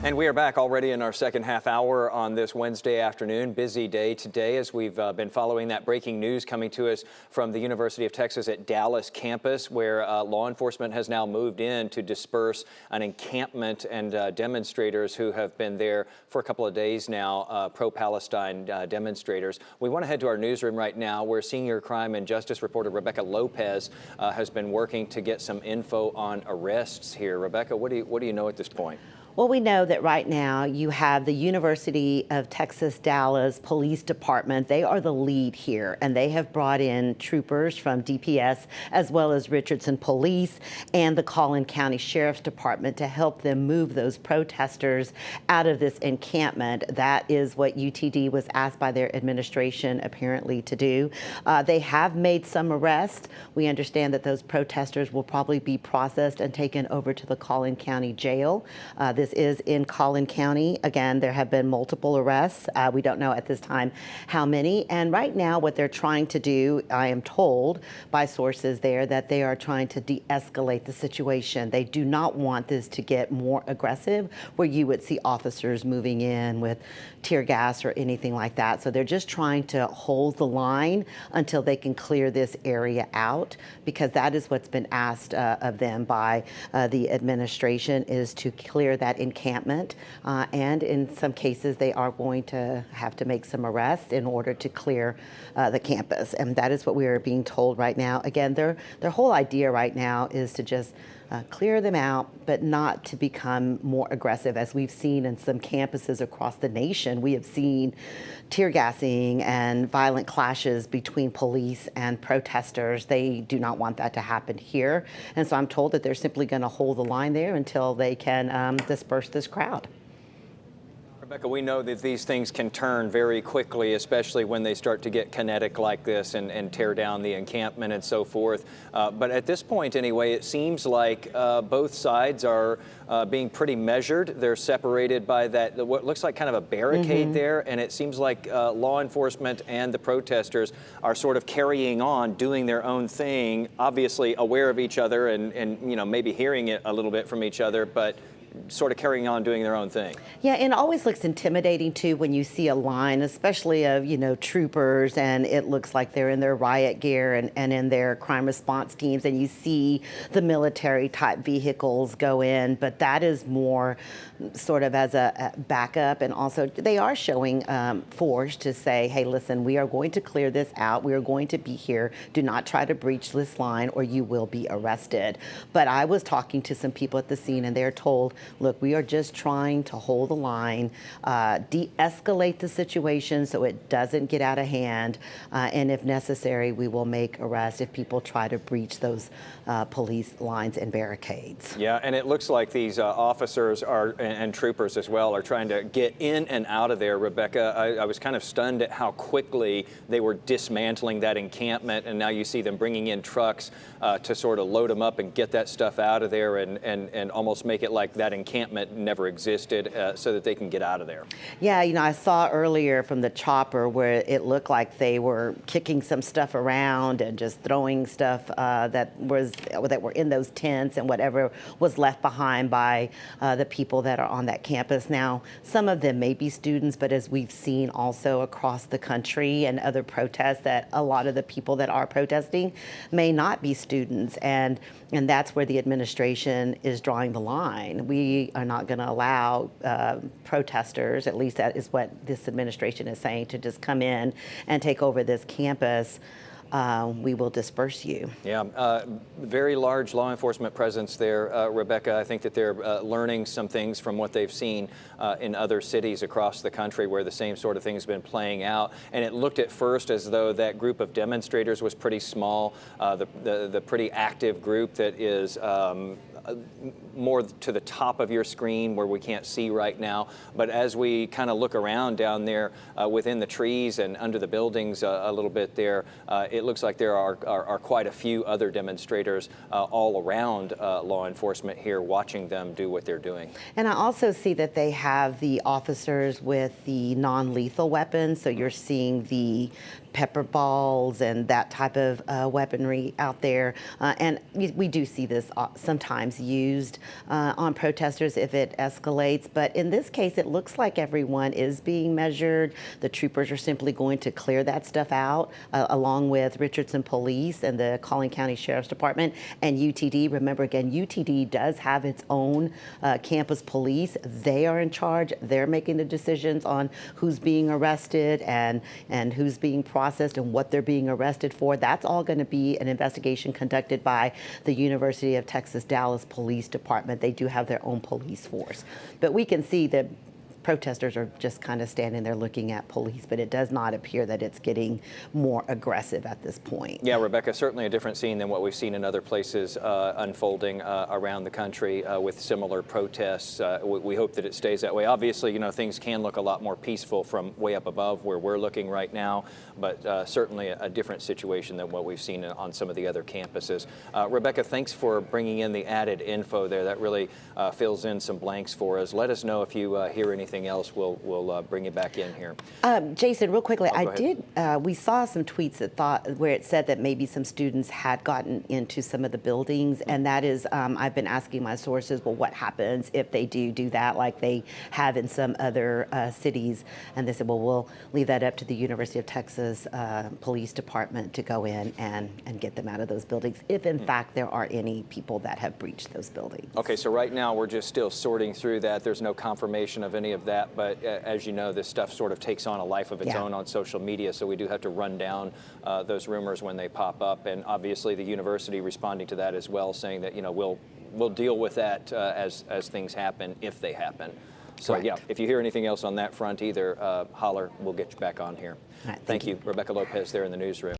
And we are back already in our second half hour on this Wednesday afternoon. Busy day today as we've been following that breaking news coming to us from the University of Texas at Dallas campus, where law enforcement has now moved in to disperse an encampment and demonstrators who have been there for a couple of days now, pro-Palestine demonstrators. We want to head to our newsroom right now where senior crime and justice reporter Rebecca Lopez has been working to get some info on arrests here. Rebecca, what do you know at this point? Well, we know that right now you have the University of Texas Dallas Police Department. They are the lead here, and they have brought in troopers from DPS as well as Richardson Police and the Collin County Sheriff's Department to help them move those protesters out of this encampment. That is what UTD was asked by their administration apparently to do. They have made some arrests. We understand that those protesters will probably be processed and taken over to the Collin County Jail. This is in Collin County. Again, there have been multiple arrests. We don't know at this time how many. And right now what they're trying to do, I am told by sources there, that they are trying to de-escalate the situation. They do not want this to get more aggressive where you would see officers moving in with tear gas or anything like that. So they're just trying to hold the line until they can clear this area out, because that is what's been asked of them by the administration, is to clear that encampment, and in some cases they are going to have to make some arrests in order to clear the campus, and that is what we are being told right now. Again, their whole idea right now is to just clear them out, but not to become more aggressive. As we've seen in some campuses across the nation, we have seen tear gassing and violent clashes between police and protesters. They do not want that to happen here. And so I'm told that they're simply going to hold the line there until they can disperse this crowd. Rebecca, we know that these things can turn very quickly, especially when they start to get kinetic like this and tear down the encampment and so forth. But at this point, anyway, it seems like both sides are being pretty measured. They're separated by that, what looks like kind of a barricade there. And it seems like law enforcement and the protesters are sort of carrying on, doing their own thing, obviously aware of each other and you know, maybe hearing it a little bit from each other, but sort of carrying on doing their own thing. Yeah, and it always looks intimidating too when you see a line, especially of, you know, troopers, and it looks like they're in their riot gear and in their crime response teams, and you see the military type vehicles go in, but that is more sort of as a backup. And also they are showing force to say, hey, listen, we are going to clear this out. We are going to be here. Do not try to breach this line or you will be arrested. But I was talking to some people at the scene and they're told, look, we are just trying to hold the line, de-escalate the situation so it doesn't get out of hand, and if necessary, we will make arrests if people try to breach those police lines and barricades. Yeah, and it looks like these officers are, and troopers as well, are trying to get in and out of there. Rebecca, I was kind of stunned at how quickly they were dismantling that encampment, and now you see them bringing in trucks to sort of load them up and get that stuff out of there and almost make it like that encampment never existed so that they can get out of there. Yeah, you know, I saw earlier from the chopper where it looked like they were kicking some stuff around and just throwing stuff that were in those tents and whatever was left behind by the people that are on that campus. Now, some of them may be students, but as we've seen also across the country and other protests, that a lot of the people that are protesting may not be students, and that's where the administration is drawing the line. We are not going to allow protesters, at least that is what this administration is saying, to just come in and take over this campus. We will disperse you. Yeah, very large law enforcement presence there, Rebecca. I think that they're learning some things from what they've seen in other cities across the country where the same sort of thing has been playing out. And it looked at first as though that group of demonstrators was pretty small, the pretty active group that is more to the top of your screen where we can't see right now. But as we kind of look around down there within the trees and under the buildings a little bit there, it looks like there are quite a few other demonstrators all around law enforcement here watching them do what they're doing. And I also see that they have the officers with the non-lethal weapons. So you're seeing the pepper balls and that type of weaponry out there. And we do see this sometimes used on protesters if it escalates. But in this case, it looks like everyone is being measured. The troopers are simply going to clear that stuff out along with Richardson Police and the Collin County Sheriff's Department and UTD. Remember, again, UTD does have its own campus police. They are in charge. They're making the decisions on who's being arrested and who's being processed and what they're being arrested for. That's all going to be an investigation conducted by the University of Texas Dallas Police Department. They do have their own police force. But we can see that protesters are just kind of standing there looking at police, but it does not appear that it's getting more aggressive at this point. Yeah, Rebecca, certainly a different scene than what we've seen in other places unfolding around the country with similar protests. We hope that it stays that way. Obviously, you know, things can look a lot more peaceful from way up above where we're looking right now, but certainly a different situation than what we've seen on some of the other campuses. Rebecca, thanks for bringing in the added info there. That really fills in some blanks for us. Let us know if you hear anything else. We'll bring you back in here. Jason, real quickly, Oh, we saw some tweets where it said that maybe some students had gotten into some of the buildings, and that is, I've been asking my sources, well, what happens if they do that like they have in some other cities? And they said, well, we'll leave that up to the University of Texas Police Department to go in and get them out of those buildings, if in fact there are any people that have breached those buildings. Okay, so right now we're just still sorting through that. There's no confirmation of any of that, but as you know, this stuff sort of takes on a life of its own on social media, so we do have to run down those rumors when they pop up, and obviously the university responding to that as well, saying that, you know, we'll deal with that as things happen, if they happen. So Correct. yeah, if you hear anything else on that front either, holler, we'll get you back on here. All right, thank you. Rebecca Lopez there in the newsroom.